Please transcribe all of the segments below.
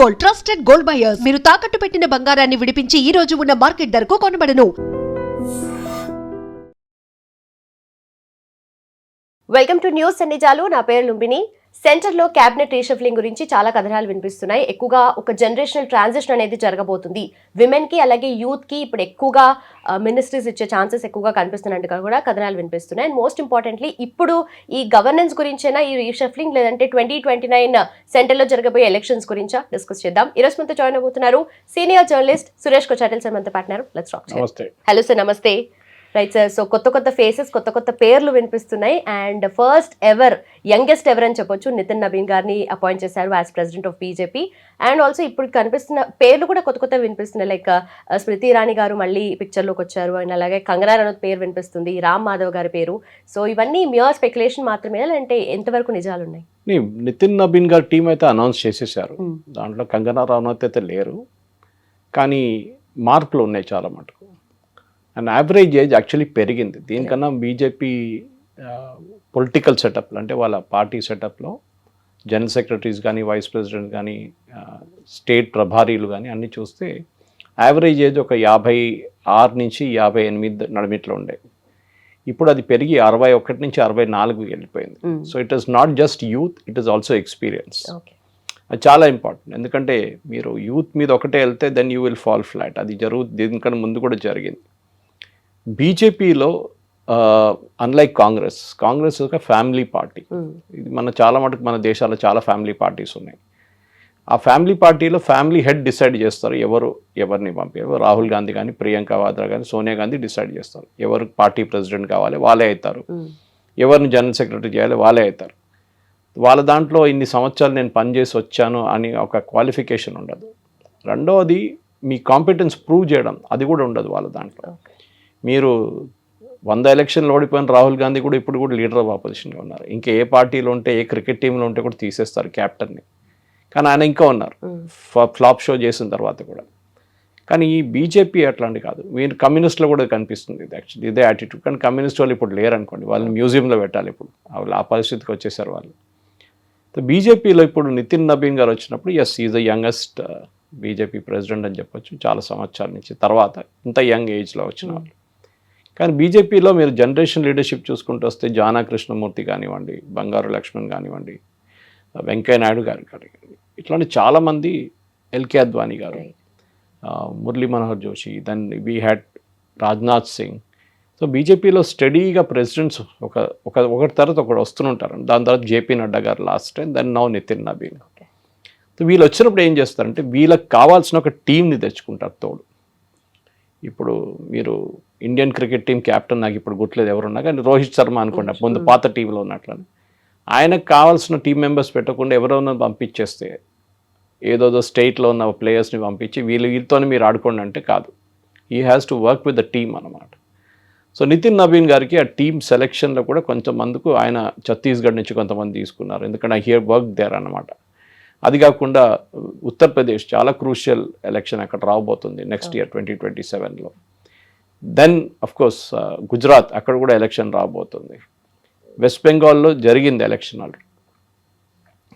Gold, trusted gold buyers. మీరు తాకట్టు పెట్టిన బంగారాన్ని విడిపించి ఈ రోజు ఉన్న మార్కెట్ ధరకు కొనబడను. వెల్కమ్ టు న్యూస్ నిజాలు. నా పేరు లుంబిని. సెంటర్లో క్యాబినెట్ రీషఫ్లింగ్ గురించి చాలా కథనాలు వినిపిస్తున్నాయి. ఎక్కువగా ఒక జనరేషనల్ ట్రాన్సిషన్ అనేది జరగబోతుంది. విమెన్కి అలాగే యూత్కి ఇప్పుడు ఎక్కువగా మినిస్ట్రీస్ ఇచ్చే ఛాన్సెస్ ఎక్కువగా కనిపిస్తున్నట్టుగా కూడా కథనాలు వినిపిస్తున్నాయి. అండ్ మోస్ట్ ఇంపార్టెంట్లీ ఇప్పుడు ఈ గవర్నెన్స్ గురించైనా ఈ రీషఫ్లింగ్ లేదంటే 2029 సెంటర్లో జరగబోయే ఎలక్షన్స్ గురించా డిస్కస్ చేద్దాం. ఈరోజు మనతో జాయిన్ అవుతున్నారు senior journalist Suresh Kochattil sir మనతో పాటున్నారు. Let's talk. హలో సార్, నమస్తే. రైట్ సార్, సో కొత్త ఫేసెస్, కొత్త పేర్లు వినిపిస్తున్నాయి. And first ever youngest ever అని చెప్పొచ్చు, నితిన్ నబీన్ గారిని అపాయింట్ చేశారు as president of BJP. And also ఇప్పుడు కనిపిస్తున్న పేర్లు కూడా కొత్త వినిపిస్తున్నాయి. లైక్ స్మృతి ఇరానీ గారు మళ్ళీ పిక్చర్లోకి వచ్చారు. అండ్ అలాగే కంగనా రనౌత్ పేరు వినిపిస్తుంది, రామ్ మాధవ్ గారి పేరు. సో ఇవన్నీ మ్యూర్ స్పెక్యులేషన్ మాత్రమే, అంటే ఎంతవరకు నిజాలు ఉన్నాయి? నితిన్ నబీన్ గారి టీం అయితే అనౌన్స్ చేసేసారు. దాంట్లో కంగనా రనౌత్ అయితే లేరు, కానీ మార్పులు ఉన్నాయి చాలా మటుకు. అండ్ యావరేజ్ ఏజ్ యాక్చువల్లీ పెరిగింది. దీనికన్నా బీజేపీ పొలిటికల్ సెటప్లో, అంటే వాళ్ళ పార్టీ సెటప్లో జనరల్ సెక్రటరీస్ కానీ, వైస్ ప్రెసిడెంట్ కానీ, స్టేట్ ప్రభారీలు కానీ అన్నీ చూస్తే యావరేజ్ ఏజ్ ఒక 56 నుంచి 58 నడిమిట్లో ఉండేది. ఇప్పుడు అది పెరిగి 61 నుంచి 64 వెళ్ళిపోయింది. So it is not just youth, it is also experience. అది చాలా ఇంపార్టెంట్. ఎందుకంటే మీరు యూత్ మీద ఒకటే వెళ్తే then you will fall flat. అది దీనికన్నా ముందు కూడా జరిగింది. బీజేపీలో అన్లైక్ కాంగ్రెస్ ఒక ఫ్యామిలీ పార్టీ. ఇది చాలా మటుకు మన దేశాల్లో చాలా ఫ్యామిలీ పార్టీస్ ఉన్నాయి. ఆ ఫ్యామిలీ పార్టీలో ఫ్యామిలీ హెడ్ డిసైడ్ చేస్తారు ఎవరిని పంపారు. రాహుల్ గాంధీ కానీ, ప్రియాంక వాద్రా కానీ, సోనియా గాంధీ డిసైడ్ చేస్తారు. ఎవరు పార్టీ ప్రెసిడెంట్ కావాలి వాళ్ళే అవుతారు, ఎవరిని జనరల్ సెక్రటరీ చేయాలి వాళ్ళే అవుతారు. వాళ్ళ దాంట్లో ఇన్ని సంవత్సరాలు నేను పనిచేసి వచ్చాను అని ఒక క్వాలిఫికేషన్ ఉండదు. రెండవది మీ కాంపిటెన్స్ ప్రూవ్ చేయడం, అది కూడా ఉండదు వాళ్ళ దాంట్లో. మీరు 100 ఎలక్షన్లు ఓడిపోయిన రాహుల్ గాంధీ కూడా ఇప్పుడు కూడా లీడర్ ఆఫ్ ఆపోజిషన్గా ఉన్నారు. ఇంకా ఏ పార్టీలో ఉంటే, ఏ క్రికెట్ టీంలో ఉంటే కూడా తీసేస్తారు క్యాప్టెన్ని, కానీ ఆయన ఇంకా ఉన్నారు ఫ్లాప్ షో చేసిన తర్వాత కూడా. కానీ ఈ బీజేపీ అట్లాంటి కాదు. మీరు కమ్యూనిస్ట్లో కూడా కనిపిస్తుంది ఇది. యాక్చువల్లీ ఇదే యాటిట్యూడ్. కానీ కమ్యూనిస్ట్ వాళ్ళు ఇప్పుడు లేరు అనుకోండి, వాళ్ళని మ్యూజియంలో పెట్టాలి. ఇప్పుడు వాళ్ళు ఆ పరిస్థితికి వచ్చేసారు వాళ్ళు. సో బీజేపీలో ఇప్పుడు నితిన్ నబీన్ గారు వచ్చినప్పుడు as is the youngest BJP president అని చెప్పొచ్చు. చాలా సంవత్సరాల నుంచి తర్వాత ఇంత యంగ్ ఏజ్లో వచ్చిన వాళ్ళు. కానీ బీజేపీలో మీరు జనరేషన్ లీడర్షిప్ చూసుకుంటూ వస్తే జానా కృష్ణమూర్తి కానివ్వండి, బంగారు లక్ష్మణ్ కానివ్వండి, వెంకయ్య నాయుడు గారు కానివ్వండి, ఇట్లాంటి చాలామంది, ఎల్కే అద్వానీ గారు, Murali Manohar Joshi, then we had Rajnath Singh. So బీజేపీలో స్టడీగా ప్రెసిడెంట్స్ ఒకటి తర్వాత ఒకటి వస్తుంటారు. దాని తర్వాత జేపీ నడ్డా గారు last time, then now Nitin Nabin. So వీళ్ళు వచ్చినప్పుడు ఏం చేస్తారంటే వీళ్ళకి కావాల్సిన ఒక టీంని తెచ్చుకుంటారు తోడు. ఇప్పుడు మీరు ఇండియన్ క్రికెట్ టీం క్యాప్టెన్ నాకు ఇప్పుడు గుర్తులేదు ఎవరున్నా, కానీ రోహిత్ శర్మ అనుకోండి, ముందు పాత టీంలో ఉన్నట్లని. ఆయనకు కావాల్సిన టీం మెంబర్స్ పెట్టకుండా ఎవరైనా పంపించేస్తే, ఏదో స్టేట్లో ఉన్న ప్లేయర్స్ని పంపించి వీళ్ళతో మీరు ఆడుకోండి అంటే కాదు. He has to work with the team అన్నమాట. సో నితిన్ నబీన్ గారికి ఆ టీమ్ సెలెక్షన్లో కూడా కొంతమందికి ఆయన ఛత్తీస్గఢ్ నుంచి కొంతమంది తీసుకున్నారు, ఎందుకంటే ఐ హియర్ వర్క్ దేర్ అన్నమాట. అది కాకుండా ఉత్తరప్రదేశ్ చాలా క్రూషియల్ ఎలక్షన్ అక్కడ రాబోతుంది నెక్స్ట్ ఇయర్ 2027లో. దెన్ అఫ్కోర్స్ గుజరాత్, అక్కడ కూడా ఎలక్షన్ రాబోతుంది. వెస్ట్ బెంగాల్లో జరిగింది ఎలక్షన్, ఆల్రెడీ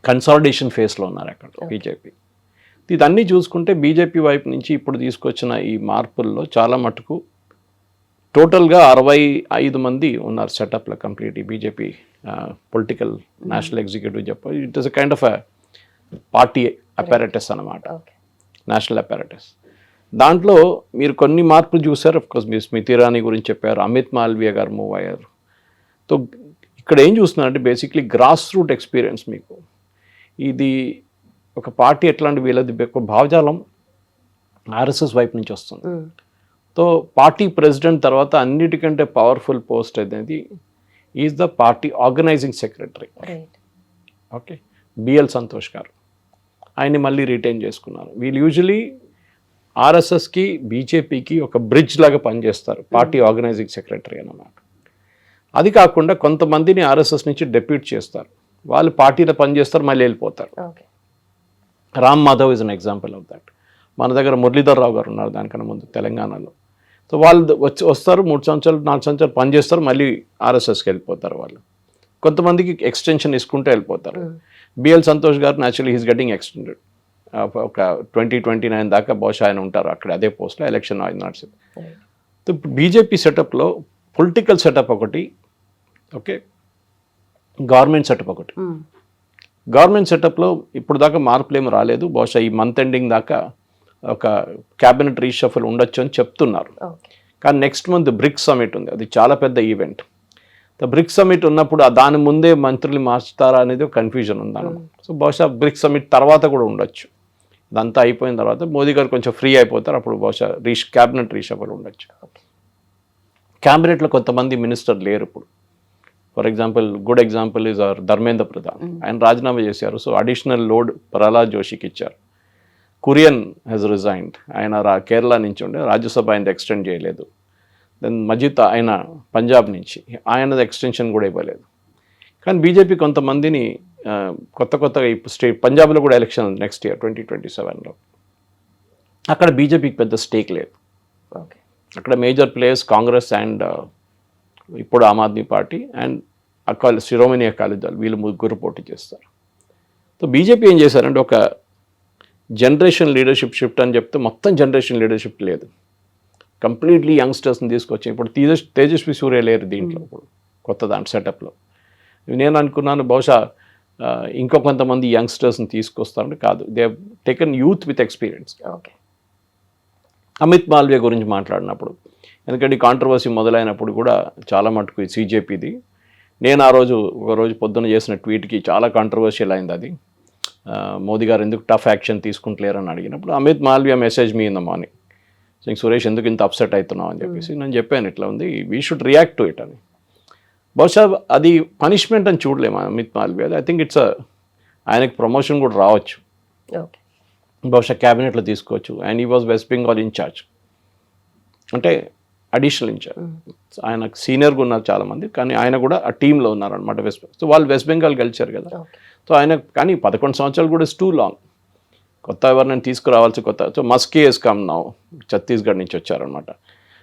కన్సాలిడేషన్ ఫేస్లో ఉన్నారు అక్కడ బీజేపీ. ఇదన్నీ చూసుకుంటే బీజేపీ వైపు నుంచి ఇప్పుడు తీసుకొచ్చిన ఈ మార్పుల్లో చాలా మటుకు టోటల్గా 65 మంది ఉన్నారు సెటప్లో కంప్లీట్ ఈ బీజేపీ పొలిటికల్ నేషనల్ ఎగ్జిక్యూటివ్ చెప్ప. It is a kind of a party apparatus అన్నమాట, నేషనల్ అపారటస్. దాంట్లో మీరు కొన్ని మార్పులు చూసారు. అఫ్కోర్స్ మీరు స్మృతి ఇరానీ గురించి చెప్పారు, అమిత్ మాల్వియా గారు మూవ్ అయ్యారు. సో ఇక్కడ ఏం చూస్తున్నారంటే బేసిక్లీ గ్రాస్ రూట్ ఎక్స్పీరియన్స్. మీకు ఇది ఒక పార్టీ ఎట్లాంటి వీళ్ళది భావజాలం ఆర్ఎస్ఎస్ వైపు నుంచి వస్తుంది. సో పార్టీ ప్రెసిడెంట్ తర్వాత అన్నిటికంటే పవర్ఫుల్ పోస్ట్ అనేది is the party organising secretary. Okay, B L Santosh గారు ఆయన్ని మళ్ళీ రిటైన్ చేసుకున్నారు. వీళ్ళు యూజువలీ ఆర్ఎస్ఎస్కి బీజేపీకి ఒక బ్రిడ్జ్ లాగా పనిచేస్తారు, పార్టీ ఆర్గనైజింగ్ సెక్రటరీ అన్నమాట. అది కాకుండా కొంతమందిని ఆర్ఎస్ఎస్ నుంచి డెప్యూట్ చేస్తారు, వాళ్ళు పార్టీలో పనిచేస్తారు, మళ్ళీ వెళ్ళిపోతారు. Ram Madhav is an example of that. మన దగ్గర మురళీధర్ రావు గారు ఉన్నారు దానికన్నా ముందు తెలంగాణలో. సో వాళ్ళు వస్తారు 3 సంవత్సరాలు 4 సంవత్సరాలు పనిచేస్తారు, మళ్ళీ ఆర్ఎస్ఎస్కి వెళ్ళిపోతారు వాళ్ళు. కొంతమందికి ఎక్స్టెన్షన్ ఇసుకుంటూ వెళ్ళిపోతారు. బిఎల్ సంతోష్ గారు న్యాచురల్లీ హీస్ గెటింగ్ ఎక్స్టెండెడ్. ఒక 2029 దాకా బహుశా ఆయన ఉంటారు అక్కడ అదే పోస్ట్లో, ఎలక్షన్ ఆయన నడిచింది. ఇప్పుడు బీజేపీ సెటప్లో పొలిటికల్ సెటప్ ఒకటి, ఓకే, గవర్నమెంట్ సెటప్ ఒకటి. గవర్నమెంట్ సెటప్లో ఇప్పుడు దాకా మార్పులు ఏమి రాలేదు. బహుశా ఈ మంత్ ఎండింగ్ దాకా ఒక క్యాబినెట్ రీషఫల్ ఉండొచ్చు అని చెప్తున్నారు. కానీ నెక్స్ట్ మంత్ బ్రిక్స్ సమిట్ ఉంది, అది చాలా పెద్ద ఈవెంట్. బ్రిక్స్ సమిట్ ఉన్నప్పుడు దాని ముందే మంత్రులు మార్చుతారా అనేది కన్ఫ్యూజన్ ఉందాను. సో బహుశా బ్రిక్స్ సమిట్ తర్వాత కూడా ఉండొచ్చు. ఇదంతా అయిపోయిన తర్వాత మోదీ గారు కొంచెం ఫ్రీ అయిపోతారు, అప్పుడు బహుశా క్యాబినెట్ రీషఫల్ ఉండొచ్చు. క్యాబినెట్లో కొంతమంది మినిస్టర్ లేరు ఇప్పుడు. For example, good example is our Dharmendra Pradhan, ఆయన రాజీనామా చేశారు. సో అడిషనల్ లోడ్ ప్రహ్లాద్ జోషికి ఇచ్చారు. కురియన్ హ్యాజ్ రిజైన్డ్, ఆయన కేరళ నుంచి ఉండే, రాజ్యసభ ఆయన ఎక్స్టెండ్ చేయలేదు. దెన్ మజిద్ ఆయన పంజాబ్ నుంచి, ఆయనది ఎక్స్టెన్షన్ కూడా ఇవ్వలేదు. కానీ బీజేపీ కొంతమందిని కొత్తగా ఇప్పుడు పంజాబ్లో కూడా ఎలక్షన్ ఉంది నెక్స్ట్ ఇయర్ 2027లో. అక్కడ బీజేపీకి పెద్ద స్టేక్ లేదు. అక్కడ మేజర్ ప్లేయర్స్ కాంగ్రెస్ అండ్ ఇప్పుడు ఆమ్ ఆద్మీ పార్టీ అండ్ శిరోమణి అకాలీ దళ్, వీళ్ళు ముగ్గురు పోటీ చేస్తారు. సో బీజేపీ ఏం చేశారంటే ఒక జనరేషన్ లీడర్షిప్ షిఫ్ట్ అని చెప్తే మొత్తం జనరేషన్ లీడర్షిప్ లేదు, కంప్లీట్లీ యంగ్స్టర్స్ని తీసుకొచ్చి. ఇప్పుడు తేజస్వి సూర్య లేరు దీంట్లో, ఇప్పుడు కొత్త దాంట్లో సెటప్లో. నేను అనుకున్నాను బహుశా ఇంకో కొంతమంది యంగ్స్టర్స్ని తీసుకొస్తారంటే కాదు, they taken youth with experience. Amit Malviya గురించి మాట్లాడినప్పుడు, ఎందుకంటే కాంట్రవర్సీ మొదలైనప్పుడు కూడా చాలా మటుకు సీజేపీది, నేను ఒక రోజు పొద్దున్న చేసిన ట్వీట్కి చాలా కాంట్రవర్షియల్ అయింది అది. మోదీ గారు ఎందుకు టఫ్ యాక్షన్ తీసుకుంటలేరని అడిగినప్పుడు Amit Malviya message me in the morning Singh, Suresh ఎందుకు ఇంత అప్సెట్ అవుతున్నావు అని చెప్పేసి నేను చెప్పాను, ఇట్లా ఉంది, we should react to it అని. బహుశా అది పనిష్మెంట్ అని చూడలేము Amit Malviya. I think it's ఆయనకి ప్రమోషన్ కూడా రావచ్చు, బహుశా క్యాబినెట్లో తీసుకోవచ్చు. అండ్ ఈ వాజ్ వెస్ట్ బెంగాల్ ఇన్ఛార్జ్, అంటే అడిషనల్ ఇన్ఛార్జ్. ఆయనకు సీనియర్గా ఉన్నారు చాలామంది, కానీ ఆయన కూడా ఆ టీంలో ఉన్నారనమాట వెస్ట్ బెంగాల్. సో వాళ్ళు వెస్ట్ బెంగాల్ గెలిచారు కదా. సో ఆయన కానీ 11 సంవత్సరాలు కూడా ఇస్ టూ లాంగ్. కొత్త ఎవరినైనా తీసుకురావాల్సి కొత్త. So Maski he's come now, Chhattisgarh నుంచి వచ్చారనమాట.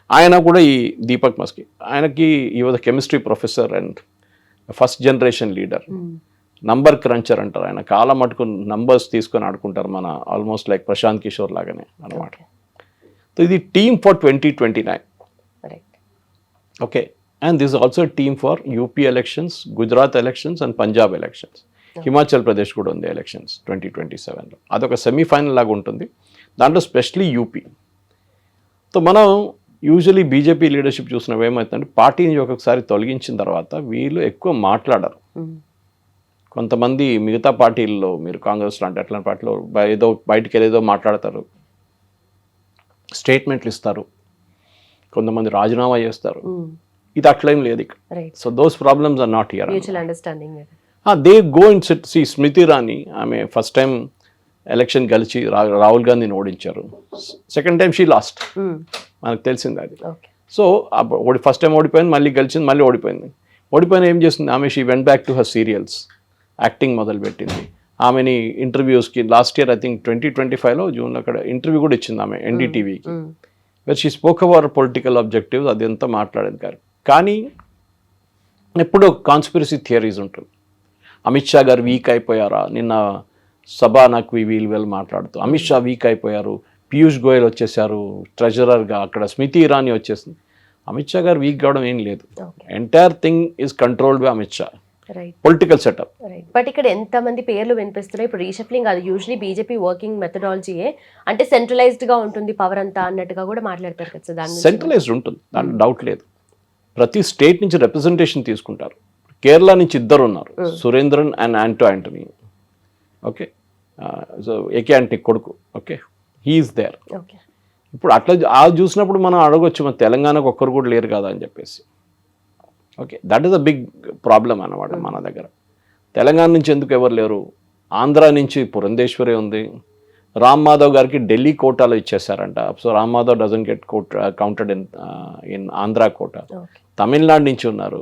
ఆయన కూడా ఈ దీపక్ మస్కీ, ఆయనకి ఈ was chemistry professor and first generation leader, number cruncher అంటారు. ఆయన కాలం మటుకు నంబర్స్ తీసుకొని ఆడుకుంటారు, మన ఆల్మోస్ట్ లైక్ ప్రశాంత్ కిషోర్ లాగానే అనమాట. సో ఇది team for 2029. Okay, and this also team for UP elections, Gujarat elections and Punjab elections. Himachal Pradesh కూడా ఉంది ఎలక్షన్స్ 2027లో. అదొక సెమీఫైనల్ లాగా ఉంటుంది, దాంట్లో స్పెషలీ యూపీ. సో మనం యూజువలీ బీజేపీ లీడర్షిప్ చూసినవి ఏమవుతుందంటే, పార్టీని ఒక్కొక్కసారి తొలగించిన తర్వాత వీళ్ళు ఎక్కువ మాట్లాడరు. కొంతమంది మిగతా పార్టీల్లో, మీరు కాంగ్రెస్ లాంటి అట్లాంటి పార్టీలో ఏదో బయటికి వెళ్ళేదో మాట్లాడతారు, స్టేట్మెంట్లు ఇస్తారు, కొంతమంది రాజీనామా చేస్తారు. ఇది అట్లేం లేదు ఇక్కడ. So those problems are not here. They go in see Smriti Irani, ఆమె ఫస్ట్ టైం ఎలక్షన్ గెలిచి రాహుల్ గాంధీని ఓడించారు. సెకండ్ టైం షీ లాస్ట్, మనకు తెలిసింది అది. సో ఫస్ట్ టైం ఓడిపోయింది, మళ్ళీ గెలిచింది, మళ్ళీ ఓడిపోయింది. ఓడిపోయిన ఏం చేస్తుంది ఆమె, she went back to her serials, acting మొదలుపెట్టింది. ఆమెని ఇంటర్వ్యూస్కి లాస్ట్ ఇయర్ ఐ థింక్ 2025లో జూన్లో అక్కడ ఇంటర్వ్యూ కూడా ఇచ్చింది ఆమె ఎన్డీటీవీకి, where she spoke our political objectives, అదంతా మాట్లాడేది కాదు. కానీ ఎప్పుడూ కాన్స్పిరసీ థియరీస్ ఉంటుంది. అమిత్ షా గారు వీక్ అయిపోయారా, నిన్న సభానాకు వీళ్ళు మాట్లాడుతూ అమిత్ షా వీక్ అయిపోయారు, పీయూష్ గోయల్ వచ్చేసారు ట్రెజరర్గా, అక్కడ స్మృతి ఇరానీ వచ్చేసింది. అమిత్ షా గారు వీక్ కావడం ఏం లేదు, entire thing is controlled by Amit Shah, political setup. But ఇక్కడ ఎంతమంది పేర్లు వినిపిస్తున్నాయి ఇప్పుడు రీషఫ్లింగ్, అది యూజువలీ బీజేపీ వర్కింగ్ మెథడాలజీయే, అంటే సెంట్రలైజ్డ్ గా ఉంటుంది పవర్ అంతా అన్నట్టుగా కూడా మాట్లాడతారు కదా. దాని సెంట్రలైజ్డ్ ఉంటుంది, దాంట్లో డౌట్ లేదు. ప్రతి స్టేట్ నుంచి రిప్రజెంటేషన్ తీసుకుంటారు. కేరళ నుంచి ఇద్దరు ఉన్నారు, Surendran and Antony. Okay, so AK Antony కొడుకు, ఓకే, హీఈస్ దేర్. ఇప్పుడు అట్లా చూసినప్పుడు మనం అడగొచ్చు, మన తెలంగాణకు ఒక్కరు కూడా లేరు కదా అని చెప్పేసి. Okay, that is a big problem అన్నమాట మన దగ్గర. తెలంగాణ నుంచి ఎందుకు ఎవరు లేరు? ఆంధ్ర నుంచి పురంధేశ్వరి ఉంది, రామ్ మాధవ్ గారికి ఢిల్లీ కోటాలో ఇచ్చేసారంట. So Ram Madhav doesn't get counted in Andhra quota. Tamil Nadu నుంచి ఉన్నారు,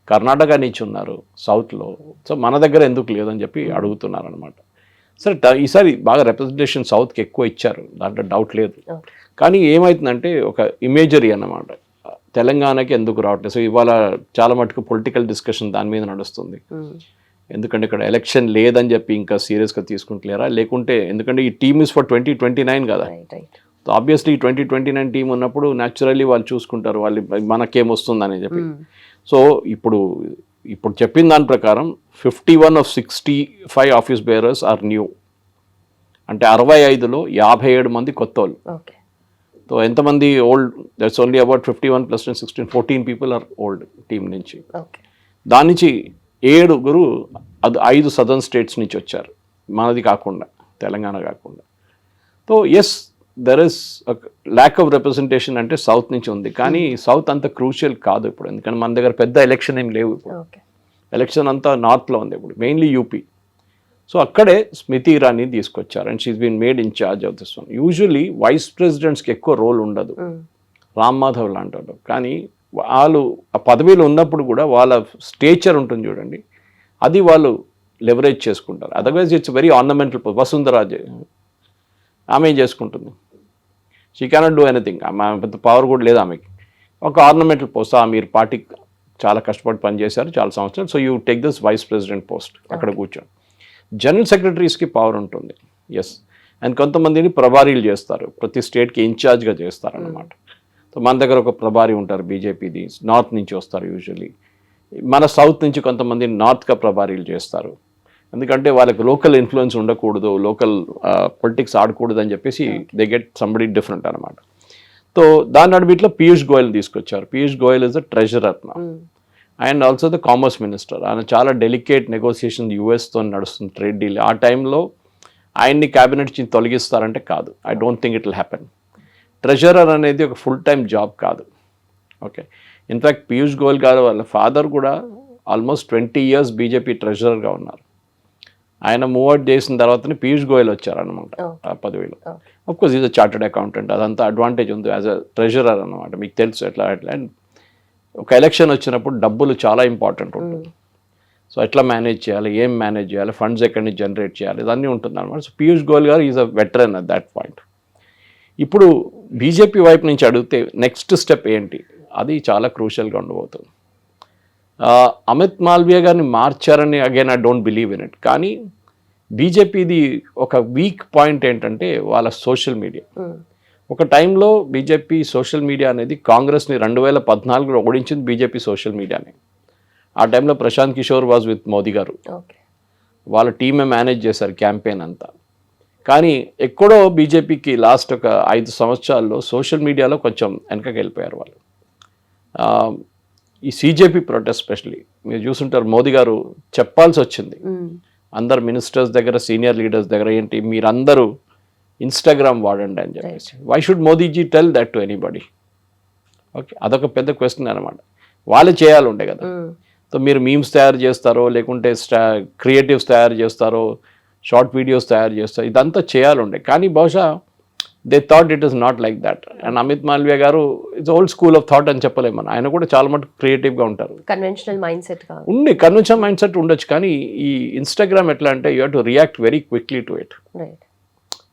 కర్ణాటక నుంచి ఉన్నారు సౌత్లో. సో మన దగ్గర ఎందుకు లేదని చెప్పి అడుగుతున్నారు అనమాట. సరే, ఈసారి బాగా రిప్రజెంటేషన్ సౌత్కి ఎక్కువ ఇచ్చారు, దాంట్లో డౌట్ లేదు. కానీ ఏమవుతుందంటే ఒక ఇమేజరీ అన్నమాట, తెలంగాణకి ఎందుకు రావట్లేదు. సో ఇవాళ చాలా మటుకు పొలిటికల్ డిస్కషన్ దాని మీద నడుస్తుంది. ఎందుకంటే ఇక్కడ ఎలక్షన్ లేదని చెప్పి ఇంకా సీరియస్గా తీసుకుంటలేరా, లేకుంటే ఎందుకంటే ఈ టీమ్ ఇస్ ఫర్ 2029 కదా. రైట్. సో ఆబ్వియస్లీ 2029 టీం ఉన్నప్పుడు న్యాచురల్లీ వాళ్ళు చూసుకుంటారు వాళ్ళు మనకేం వస్తుందని చెప్పి. సో ఇప్పుడు చెప్పిన దాని ప్రకారం 51 of 65 office bearers are new, అంటే 65లో 57 మంది కొత్త వాళ్ళు. ఓకే. సో ఎంతమంది old, that's only about 51 + 10 16 14 people are old team నుంచి. ఓకే. దాని నుంచి 7 అది 5 సదర్న్ స్టేట్స్ నుంచి వచ్చారు, మనది కాకుండా, తెలంగాణ కాకుండా. So yes, there is lack of representation అంటే సౌత్ నుంచి ఉంది, కానీ సౌత్ అంత క్రూషియల్ కాదు ఇప్పుడు, ఎందుకంటే మన దగ్గర పెద్ద ఎలక్షన్ ఏం లేవు ఇప్పుడు. ఎలక్షన్ అంతా నార్త్లో ఉంది ఇప్పుడు, మెయిన్లీ యూపీ. సో అక్కడే స్మృతి ఇరానీ తీసుకొచ్చారు and she's been made in charge of this one. Usually vice ప్రెసిడెంట్స్కి ఎక్కువ రోల్ ఉండదు, రామ్ మాధవ్ లాంటి వాళ్ళు, కానీ వాళ్ళు ఆ పదవిలో ఉన్నప్పుడు కూడా వాళ్ళ స్టేచర్ ఉంటుంది చూడండి, అది వాళ్ళు లెవరేజ్ చేసుకుంటారు. Otherwise it's very ornamental. Vasundhara Raje ఆమె ఏం చేసుకుంటుంది, షీ కెనాట్ డూ ఎనీథింగ్, ఆమె పెద్ద పవర్ కూడా లేదు ఆమెకి. ఒక ఆర్నమెంటల్ పోస్ట్, మీరు పార్టీకి చాలా కష్టపడి పనిచేశారు చాలా సంవత్సరాలు, so you take this vice president post, అక్కడ కూర్చోండి. జనరల్ సెక్రటరీస్కి పవర్ ఉంటుంది, ఎస్, అండ్ కొంతమందిని ప్రభారీలు చేస్తారు, ప్రతి స్టేట్కి ఇన్ఛార్జ్గా చేస్తారు అన్నమాట. సో మన దగ్గర ఒక ప్రభారీ ఉంటారు బీజేపీది, నార్త్ నుంచి వస్తారు యూజువలీ. మన సౌత్ నుంచి కొంతమంది నార్త్గా ప్రభారీలు చేస్తారు, ఎందుకంటే వాళ్ళకి లోకల్ ఇన్ఫ్లుయెన్స్ ఉండకూడదు, లోకల్ పొలిటిక్స్ ఆడకూడదు అని చెప్పేసి దే గెట్ సంబడి డిఫరెంట్ అనమాట. సో దాని అడిబిట్లో పీయూష్ గోయల్ తీసుకొచ్చారు. Piyush Goyal is the treasurer నా and also the commerce minister. ఆయన చాలా డెలికేట్ నెగోసియేషన్ యుఎస్తో నడుస్తుంది, ట్రేడ్ డీల్. ఆ టైంలో ఆయన్ని క్యాబినెట్ నుంచి తొలగిస్తారంటే కాదు, I don't think it will happen. Treasurer అనేది ఒక ఫుల్ టైం జాబ్ కాదు. ఓకే, ఇన్ఫ్యాక్ట్ పీయూష్ గోయల్ గారు వాళ్ళ ఫాదర్ కూడా ఆల్మోస్ట్ 20 years బీజేపీ ట్రెజరర్గా ఉన్నారు. ఆయన మూవ్ అవుట్ చేసిన తర్వాతనే పీయూష్ గోయల్ వచ్చారనమాట ఆ పదవిలో. Of course is a chartered accountant, అదంతా అడ్వాంటేజ్ ఉంది యాజ్ అ ట్రెజరర్ అనమాట, మీకు తెలుసు ఎట్లా. అండ్ ఒక ఎలక్షన్ వచ్చినప్పుడు డబ్బులు చాలా ఇంపార్టెంట్ ఉంటుంది. సో ఎట్లా మేనేజ్ చేయాలి, ఏం మేనేజ్ చేయాలి, ఫండ్స్ ఎక్కడి నుంచి జనరేట్ చేయాలి, ఇదన్నీ ఉంటుంది అనమాట. సో పీయూష్ గోయల్ గారు is a veteran at that point. ఇప్పుడు బీజేపీ వైపు నుంచి అడిగితే నెక్స్ట్ స్టెప్ ఏంటి, అది చాలా క్రూషియల్గా ఉండబోతుంది. అమిత్ మాల్వియా గారిని మార్చారని again I don't believe in it, కానీ బీజేపీది ఒక వీక్ పాయింట్ ఏంటంటే వాళ్ళ సోషల్ మీడియా. ఒక టైంలో బీజేపీ సోషల్ మీడియా అనేది కాంగ్రెస్ని 2014లో ఓడించింది బీజేపీ సోషల్ మీడియాని. ఆ టైంలో ప్రశాంత్ కిషోర్ వాజ్ విత్ మోదీ గారు, వాళ్ళ టీమే మేనేజ్ చేశారు క్యాంపెయిన్ అంతా. కానీ ఎక్కడో బీజేపీకి లాస్ట్ ఒక 5 సంవత్సరాల్లో సోషల్ మీడియాలో కొంచెం వెనకకి వెళ్ళిపోయారు వాళ్ళు. ఈ సీజేపీ ప్రొటెస్ట్ స్పెషల్లీ మీరు చూసుంటారు, మోదీ గారు చెప్పాల్సి వచ్చింది అందరు మినిస్టర్స్ దగ్గర, సీనియర్ లీడర్స్ దగ్గర, ఏంటి మీరందరూ ఇన్స్టాగ్రామ్ వాడండి అని చెప్పేసి. Why should Modi ji tell that to anybody? Okay, అదొక పెద్ద క్వశ్చన్ అనమాట. వాళ్ళే చేయాలి ఉండే కదా. సో మీరు మీమ్స్ తయారు చేస్తారో, లేకుంటే క్రియేటివ్స్ తయారు చేస్తారో, షార్ట్ వీడియోస్ తయారు చేస్తారో, ఇదంతా చేయాలండే. కానీ బహుశా they thought it is not like that. And Amit Malviya గారు it's old school of thought అని చెప్పలేము మనం. ఆయన కూడా చాలా మటుకు క్రియేటివ్గా ఉంటారు. Conventional mind set conventional mind set ఉండొచ్చు, కానీ ఈ ఇన్స్టాగ్రామ్ ఎట్లా అంటే you have to react very quickly to it.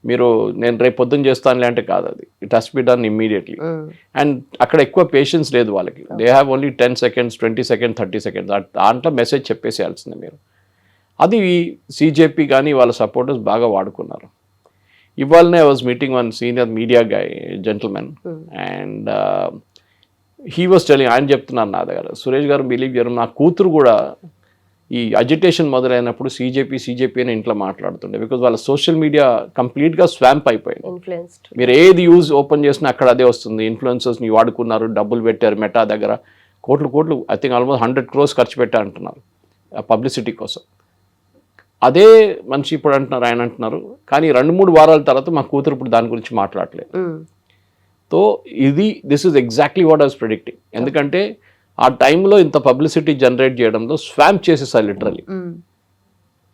మీరు నేను రేపు పొద్దున్న చేస్తానులే అంటే కాదు, అది it has be done immediately. And అక్కడ ఎక్కువ పేషెన్స్ లేదు వాళ్ళకి. They have only 10 seconds, 20 seconds, 30 seconds, దాంట్లో మెసేజ్ చెప్పేసేయాల్సిందే మీరు. అది సీజేపీ కానీ వాళ్ళ సపోర్టర్స్ బాగా వాడుకున్నారు. ఇవాళనే I was meeting one senior media guy gentlemen and he was telling, ఆయన చెప్తున్నారు నా దగ్గర, సురేష్ గారు బిలీవ్ చేయరు, నా కూతురు కూడా ఈ అజిటేషన్ మొదలైనప్పుడు సీజేపీ అని ఇంట్లో మాట్లాడుతుండే. బికాజ్ వాళ్ళ సోషల్ మీడియా కంప్లీట్గా స్వాంప్ అయిపోయింది. మీరు ఏది యూజ్ ఓపెన్ చేసినా అక్కడ అదే వస్తుంది. ఇన్ఫ్లుయెన్సర్స్ని వాడుకున్నారు, డబ్బులు పెట్టారు, మెటా దగ్గర కోట్లు ఐ థింక్ ఆల్మోస్ట్ 100 crores ఖర్చు పెట్టా అంటున్నారు పబ్లిసిటీ కోసం. అదే మనిషి ఇప్పుడు అంటున్నారు, ఆయన అంటున్నారు, కానీ 2-3 వారాల తర్వాత మా కూతురు ఇప్పుడు దాని గురించి మాట్లాడలేదు. So this is exactly what I was predicting. ఎందుకంటే ఆ టైంలో ఇంత పబ్లిసిటీ జనరేట్ చేయడంలో స్వాంప్ చేసేసారు లిటరలీ.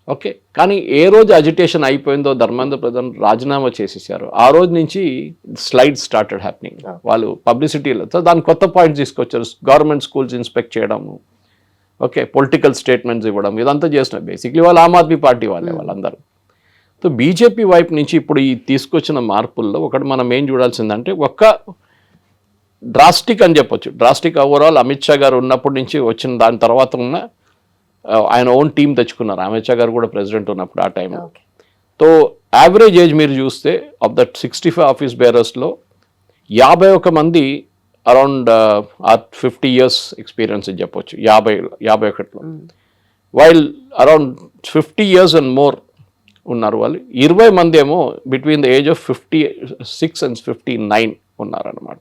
ఓకే, కానీ ఏ రోజు అజిటేషన్ అయిపోయిందో ధర్మేంద్ర ప్రధాన్ రాజీనామా చేసేసారు, ఆ రోజు నుంచి స్లైడ్ స్టార్టెడ్ హ్యాపెనింగ్. వాళ్ళు పబ్లిసిటీలో సో దాని కొత్త పాయింట్స్ తీసుకొచ్చారు. గవర్నమెంట్ స్కూల్స్ ఇన్స్పెక్ట్ చేయడము, ఓకే, పొలిటికల్ స్టేట్మెంట్స్ ఇవ్వడం, ఇదంతా చేస్తున్నారు. బేసిక్లీ వాళ్ళు ఆమ్ ఆద్మీ పార్టీ వాళ్ళందరూ. సో బీజేపీ వైపు నుంచి ఇప్పుడు ఈ తీసుకొచ్చిన మార్పుల్లో ఒకటి మనం ఏం చూడాల్సిందంటే, ఒక్క డ్రాస్టిక్ అని చెప్పొచ్చు, డ్రాస్టిక్ ఓవరాల్ అమిత్ షా గారు ఉన్నప్పటి నుంచి వచ్చిన దాని తర్వాత ఉన్న ఆయన ఓన్ టీం తెచ్చుకున్నారు. అమిత్ షా గారు కూడా ప్రెసిడెంట్ ఉన్నప్పుడు ఆ టైంలో. ఓకే. సో యావరేజ్ ఏజ్ మీరు చూస్తే ఆఫ్ దట్ 65 ఆఫీస్ బేరర్స్లో 51 మంది అరౌండ్ 50 ఇయర్స్ ఎక్స్పీరియన్స్ అని చెప్పొచ్చు. 51లో while around 50 years and more ఉన్నారు వాళ్ళు. 20 మంది ఏమో between the age of 56 and 59 ఉన్నారనమాట.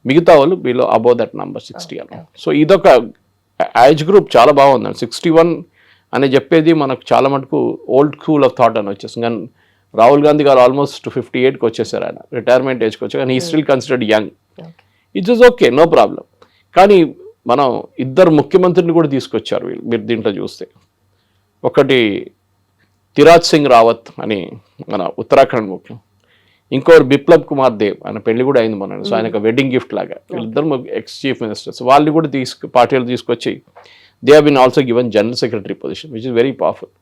మిగతా వాళ్ళు బిలో అబౌవ్ దట్ నంబర్ 60 అన్న. సో ఇదొక ఏజ్ గ్రూప్ చాలా బాగుందండి. 61 అని చెప్పేది మనకు చాలా మటుకు ఓల్డ్ స్కూల్ ఆఫ్ థాట్ అని వచ్చేసింది. కానీ రాహుల్ గాంధీ గారు ఆల్మోస్ట్ 58కి వచ్చేసారు, ఆయన రిటైర్మెంట్ ఏజ్కి వచ్చారు. కానీ ఈ still considered young. It's is okay, no problem. కానీ మనం 2 ముఖ్యమంత్రిని కూడా తీసుకొచ్చారు వీళ్ళు, మీరు దీంట్లో చూస్తే. ఒకటి తిరాజ్ సింగ్ రావత్ అని మన ఉత్తరాఖండ్ ముఖ్యం, ఇంకోరు బిప్లబ్ కుమార్ దేవ్, ఆయన పెళ్లి కూడా అయింది మొన్న. సో ఆయనకు వెడ్డింగ్ గిఫ్ట్ లాగా వీళ్ళిద్దరు ఎక్స్ చీఫ్ మినిస్టర్స్. వాళ్ళు కూడా పార్టీలు తీసుకొచ్చి they have been also given general secretary position, which is very powerful.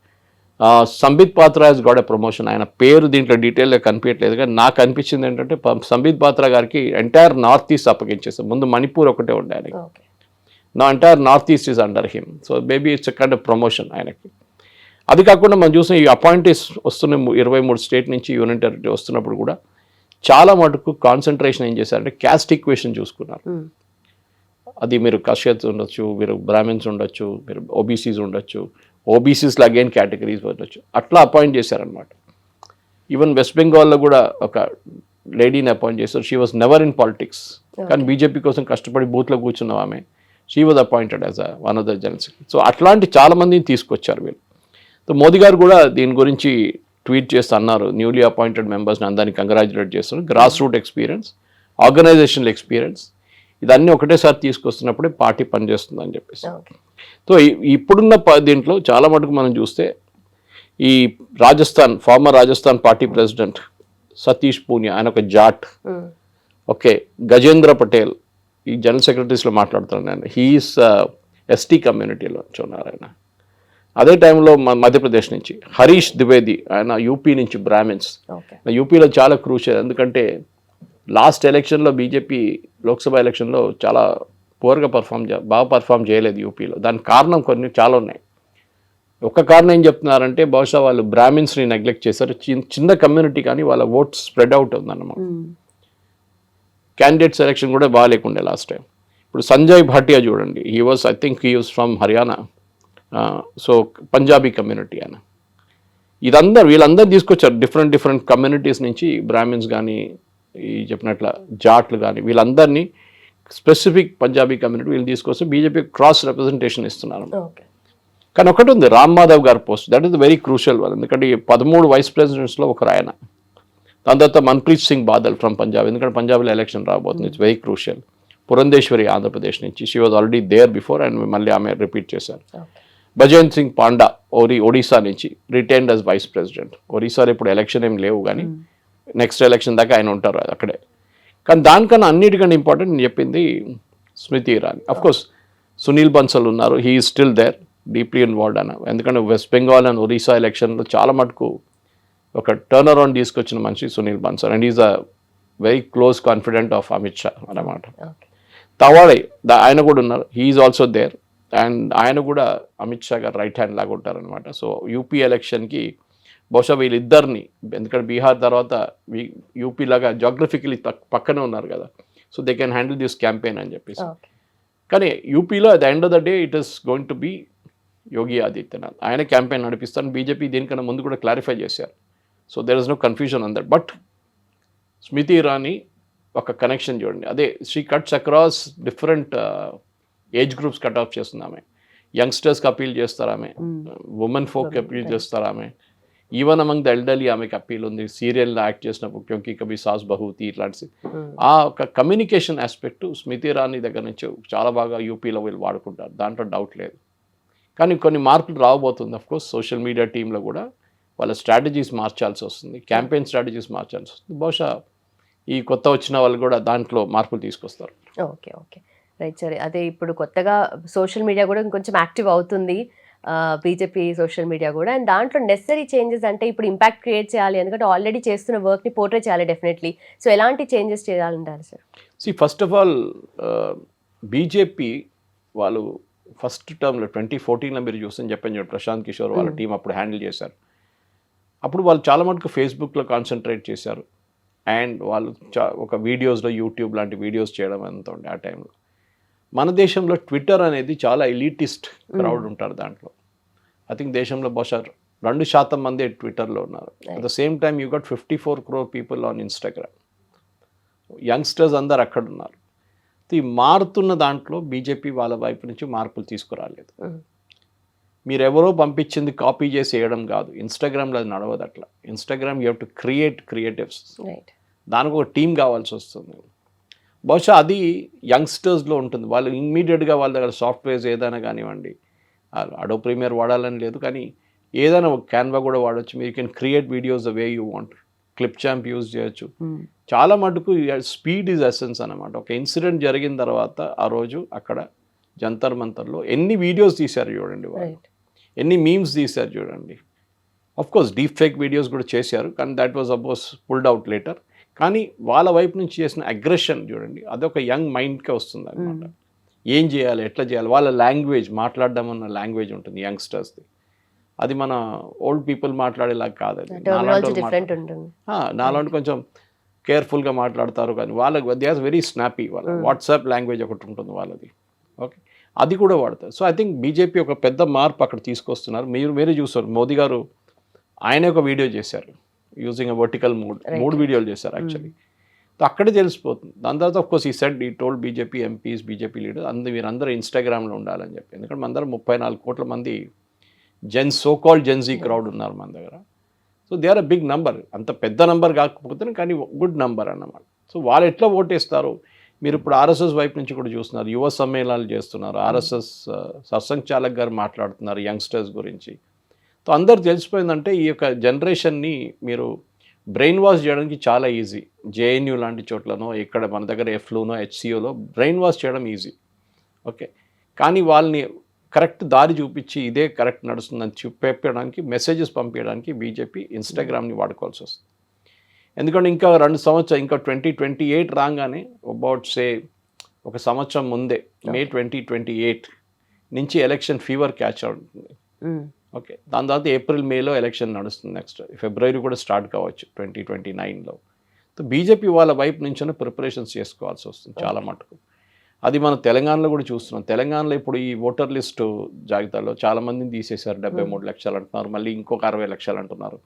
Sambit Patra he's got a promotion. ఆయన పేరు దీంట్లో డీటెయిల్గా కనిపించట్లేదు, కానీ నాకు అనిపించింది ఏంటంటే సంబిత్ పాత్రా గారికి ఎంటైర్ నార్త్ ఈస్ట్ అప్పగించేస్తారు. ముందు మణిపూర్ ఒకటే ఉండే ఆయనకి. నా entire north east is under him. So maybe it's kind of promotion ఆయనకి. అది కాకుండా మనం చూసిన ఈ అపాయింటీస్ వస్తున్న 23 స్టేట్ నుంచి యూనియన్ టెరిటరీ వస్తున్నప్పుడు కూడా చాలా మటుకు కాన్సన్ట్రేషన్ ఏం చేశారంటే క్యాస్ట్ ఈక్వేషన్ చూసుకున్నారు. అది మీరు కష్యత్ ఉండొచ్చు, మీరు బ్రాహ్మిన్స్ ఉండొచ్చు, మీరు ఓబీసీస్ ఉండొచ్చు, ఓబీసీస్లో అగైన్ కేటగిరీస్ ఉండొచ్చు, అట్లా అపాయింట్ చేశారనమాట. ఈవెన్ వెస్ట్ బెంగాల్లో కూడా ఒక లేడీని అపాయింట్ చేశారు. She was never in politics, కానీ బీజేపీ కోసం కష్టపడి బూత్లో కూర్చున్నాం ఆమె. She was appointed as one of the general secretary. So అట్లాంటి చాలా మందిని తీసుకొచ్చారు వీళ్ళు. సో మోదీ గారు కూడా దీని గురించి ట్వీట్ చేస్తూ అన్నారు, న్యూలీ అపాయింటెడ్ మెంబర్స్ని అందరినీ కంగ్రాచులేట్ చేస్తున్నారు. Grass root experience, organisational experience, ఇదన్నీ ఒకటేసారి తీసుకొస్తున్నప్పుడే పార్టీ పనిచేస్తుంది అని చెప్పేసి. సో ఇప్పుడున్న దీంట్లో చాలా మటుకు మనం చూస్తే ఈ former Rajasthan party president Satish Poonia, ఆయన ఒక జాట్. ఓకే, గజేంద్ర పటేల్ ఈ జనరల్ సెక్రటరీస్లో మాట్లాడుతున్నాను నేను. హీఈస్ ఎస్టీ కమ్యూనిటీలో ఉన్నారు ఆయన. అదే టైంలో మధ్యప్రదేశ్ నుంచి హరీష్ ద్వివేది, ఆయన యూపీ నుంచి బ్రాహ్మిన్స్. యూపీలో చాలా క్రూషియల్, ఎందుకంటే లాస్ట్ ఎలక్షన్లో బీజేపీ లోక్సభ ఎలక్షన్లో చాలా పూర్గా బాగా పర్ఫామ్ చేయలేదు యూపీలో. దానికి కారణం కొన్ని చాలా ఉన్నాయి. ఒక కారణం ఏం చెప్తున్నారంటే బహుశా వాళ్ళు బ్రాహ్మిన్స్ని నెగ్లెక్ట్ చేశారు. చిన్న కమ్యూనిటీ కానీ వాళ్ళ ఓట్స్ స్ప్రెడ్ అవుట్ ఉందన్నమాట. క్యాండిడేట్ సెలెక్షన్ కూడా బాగా లేకుండే లాస్ట్ టైం. ఇప్పుడు సంజయ్ భాటియా చూడండి, he was from Haryana. So Punjabi community ఆయన. వీళ్ళందరూ తీసుకొచ్చారు డిఫరెంట్ కమ్యూనిటీస్ నుంచి, బ్రాహ్మిన్స్ కానీ ఈ చెప్పినట్ల జాట్లు కానీ, వీళ్ళందరినీ స్పెసిఫిక్ పంజాబీ కమ్యూనిటీ వీళ్ళు తీసుకొస్తే బీజేపీ క్రాస్ రిప్రజెంటేషన్ ఇస్తున్నారు. కానీ ఒకటి ఉంది, రామ్ మాధవ్ గారి post, that is very crucial one. ఎందుకంటే 13 వైస్ ప్రెసిడెంట్స్లో ఒకరు ఆయన. దాని తర్వాత మన్ప్రీత్ సింగ్ బాదల్ ఫ్రమ్ పంజాబ్, ఎందుకంటే పంజాబ్లో ఎలక్షన్ రాబోతుంది, it's very crucial. Purandeswari Andhra Pradesh నుంచి, she was already there before and మళ్ళీ ఆమె రిపీట్ చేశారు. భజంత్ సింగ్ పాండా ఒడిశా నుంచి, రిటైన్డ్ యాజ్ వైస్ ప్రెసిడెంట్. ఒడిశాలో ఇప్పుడు ఎలక్షన్ ఏం లేవు, కానీ నెక్స్ట్ ఎలక్షన్ దాకా ఆయన ఉంటారు అక్కడే. కానీ దానికన్నా అన్నిటికంటే ఇంపార్టెంట్ నేను చెప్పింది స్మృతి ఇరానీ. అఫ్కోర్స్ సునీల్ బన్సల్ ఉన్నారు, he is still there, deeply involved అన్న. ఎందుకంటే వెస్ట్ బెంగాల్ అండ్ ఒడిశా ఎలక్షన్లో చాలా మటుకు ఒక టర్న్ అరౌండ్ తీసుకొచ్చిన మనిషి Sunil Bansal, and is a very close confident of Amit Shah అన్నమాట. తవాడే ఆయన కూడా ఉన్నారు, he is also there. And ఆయన కూడా అమిత్ షా గారు రైట్ హ్యాండ్ లాగా ఉంటారనమాట. సో యూపీ ఎలక్షన్కి బహుశా వీళ్ళిద్దరిని, ఎందుకంటే బీహార్ తర్వాత యూపీ లాగా జాగ్రఫికలీ పక్కనే ఉన్నారు కదా, so they can handle this campaign అని చెప్పేసి. కానీ యూపీలో at the end of the day it is going to be Yogi Adityanath, ఆయన క్యాంపెయిన్ నడిపిస్తాను. బీజేపీ దీనికన్నా ముందు కూడా క్లారిఫై చేశారు. So there is no confusion on that. But Smriti Irani ఒక కనెక్షన్ చూడండి, అదే she cuts across different age groups cut off చేస్తుంది ఆమె. యంగ్స్టర్స్కి అపీల్ చేస్తారు ఆమె, ఉమెన్ ఫోక్కి అపీల్ చేస్తారు ఆమె, ఈవెన్ అమంగ్ ద ఎల్డర్లీ ఆమెకి అపీల్ ఉంది. సీరియల్లో యాక్ట్ చేసినప్పుడు క్యోంకి కభీ సాస్ బహూతి ఇట్లాంటి ఆ ఒక కమ్యూనికేషన్ ఆస్పెక్ట్ స్మృతి ఇరానీ దగ్గర నుంచి చాలా బాగా యూపీలో వీళ్ళు వాడుకుంటారు, దాంట్లో డౌట్ లేదు. కానీ కొన్ని మార్పులు రాబోతుంది. అఫ్కోర్స్ సోషల్ మీడియా టీంలో కూడా వాళ్ళ స్ట్రాటజీస్ మార్చాల్సి వస్తుంది, క్యాంపెయిన్ స్ట్రాటజీస్ మార్చాల్సి వస్తుంది. బహుశా ఈ కొత్త వచ్చిన వాళ్ళు కూడా దాంట్లో మార్పులు తీసుకొస్తారు. ఓకే ఓకే రైట్ సరే. అదే ఇప్పుడు కొత్తగా సోషల్ మీడియా కూడా ఇంకొంచెం యాక్టివ్ అవుతుంది, బీజేపీ సోషల్ మీడియా కూడా. అండ్ దాంట్లో నెసరీ చేంజెస్ అంటే ఇప్పుడు ఇంపాక్ట్ క్రియేట్ చేయాలి, ఎందుకంటే ఆల్రెడీ చేస్తున్న వర్క్ని పోర్ట్రే చేయాలి డెఫినెట్లీ. సో ఎలాంటి చేంజెస్ చేయాలంటారు sir? First of all BJP వాళ్ళు ఫస్ట్ టర్మ్లో 2014లో మీరు చూస్తే చెప్పాను చూడండి, ప్రశాంత్ కిషోర్ వాళ్ళ టీం అప్పుడు హ్యాండిల్ చేశారు. అప్పుడు వాళ్ళు చాలా మటుకు ఫేస్బుక్లో కాన్సన్ట్రేట్ చేశారు. అండ్ వాళ్ళు ఒక వీడియోస్లో యూట్యూబ్ లాంటి వీడియోస్ చేయడం అంత ఉండే ఆ టైంలో. మన దేశంలో ట్విట్టర్ అనేది చాలా ఎలిటిస్ట్ క్రౌడ్ ఉంటారు దాంట్లో. ఐ థింక్ దేశంలో బహుశా 2% మంది ట్విట్టర్లో ఉన్నారు. At the same time you got 54 crore people on Instagram. Youngsters అందరు అక్కడ ఉన్నారు. ఈ మారుతున్న దాంట్లో బీజేపీ వాళ్ళ వైపు నుంచి మార్పులు తీసుకురాలేదు. మీరెవరో పంపించింది కాపీ చేసి వేయడం కాదు. ఇన్స్టాగ్రామ్లో అది నడవదు అట్లా. Instagram you have to create creatives. దానికి ఒక టీం కావాల్సి వస్తుంది. బహుశా అది యంగ్స్టర్స్లో ఉంటుంది. వాళ్ళు ఇమ్మీడియట్గా వాళ్ళ దగ్గర సాఫ్ట్వేర్స్ ఏదైనా కానివ్వండి, అడో ప్రీమియర్ వాడాలని లేదు, కానీ ఏదైనా ఒక క్యాన్వా కూడా వాడచ్చు. మీరు can create videos the way you want. Clip champ use చేయొచ్చు. చాలా మటుకు స్పీడ్ ఈజ్ ఎసెన్స్ అనమాట. ఒక ఇన్సిడెంట్ జరిగిన తర్వాత ఆ రోజు అక్కడ జంతర్ మంతర్లో ఎన్ని వీడియోస్ తీశారు చూడండి వాళ్ళు, ఎన్ని మీమ్స్ తీశారు చూడండి. Of course deep fake videos కూడా చేశారు, కానీ that was always pulled out later. కానీ వాళ్ళ వైపు నుంచి చేసిన అగ్రెషన్ చూడండి, అదొక యంగ్ మైండ్కే వస్తుంది అనమాట. ఏం చేయాలి, ఎట్లా చేయాలి, వాళ్ళ లాంగ్వేజ్, మాట్లాడడం అన్న లాంగ్వేజ్ ఉంటుంది యంగ్స్టర్స్ది. అది మన ఓల్డ్ పీపుల్ మాట్లాడేలాగా కాదు. అది నాలాంటి కొంచెం కేర్ఫుల్గా మాట్లాడతారు, కానీ వాళ్ళకి దే ఆర్ వెరీ స్నాపీ. వాళ్ళ వాట్సాప్ లాంగ్వేజ్ ఒకటి ఉంటుంది వాళ్ళది. ఓకే, అది కూడా వాడతారు. సో ఐ థింక్ బీజేపీ ఒక పెద్ద మార్పు అక్కడ తీసుకొస్తున్నారు. మీరే చూస్తారు, మోదీ గారు ఆయనే ఒక వీడియో చేశారు యూజింగ్ వర్టికల్ మోడ్. 3 వీడియోలు చేశారు యాక్చువల్లీ. సో అక్కడే తెలిసిపోతుంది. దాని తర్వాత ఆఫ్ కోర్స్ ఈ సెడ్ ఈ told BJP MPs, BJP leader మీరందరూ ఇన్స్టాగ్రామ్లో ఉండాలని చెప్పి. ఎందుకంటే మన దగ్గర 34 కోట్ల మంది సో కాల్డ్ జెన్జీ క్రౌడ్ ఉన్నారు మన దగ్గర. So they are a big number. అంత పెద్ద నంబర్ కాకపోతే కానీ గుడ్ నంబర్ అన్నమాట. సో వాళ్ళు ఎట్లా ఓటేస్తారు, మీరు ఇప్పుడు ఆర్ఎస్ఎస్ వైపు నుంచి కూడా చూస్తున్నారు, యువ సమ్మేళనాలు చేస్తున్నారు. ఆర్ఎస్ఎస్ సర్సంఘచాలక్ గారు మాట్లాడుతున్నారు యంగ్స్టర్స్ గురించి. సో అందరు తెలిసిపోయిందంటే ఈ యొక్క జనరేషన్ని మీరు బ్రెయిన్ వాష్ చేయడానికి చాలా ఈజీ. జేఎన్యూ లాంటి చోట్లనో, ఇక్కడ మన దగ్గర ఎఫ్లూనో, హెచ్సిఓలో బ్రెయిన్ వాష్ చేయడం ఈజీ. ఓకే, కానీ వాళ్ళని కరెక్ట్ దారి చూపించి ఇదే కరెక్ట్ నడుస్తుందని చెప్పడానికి, మెసేజెస్ పంపించడానికి బీజేపీ ఇన్స్టాగ్రామ్ని వాడుకోవాల్సి వస్తుంది. ఎందుకంటే ఇంకా 2 సంవత్సరాలు, ఇంకా 2028 రాగానే అబౌట్ ఒక సంవత్సరం ముందే మే 2028 నుంచి ఎలక్షన్ ఫీవర్ క్యాచ్ అవుతుంది. ఓకే, దాని తర్వాత ఏప్రిల్ మేలో ఎలక్షన్ నడుస్తుంది. నెక్స్ట్ ఫిబ్రవరి కూడా స్టార్ట్ కావచ్చు 2029లో. సో బీజేపీ వాళ్ళ వైపు నుంచే ప్రిపరేషన్స్ చేసుకోవాల్సి వస్తుంది చాలా మటుకు. అది మనం తెలంగాణలో కూడా చూస్తున్నాం. తెలంగాణలో ఇప్పుడు ఈ ఓటర్ లిస్టు జాబితాలో చాలామందిని తీసేశారు. 73 లక్షలు అంటున్నారు, మళ్ళీ ఇంకొక 60 లక్షలు అంటున్నారు.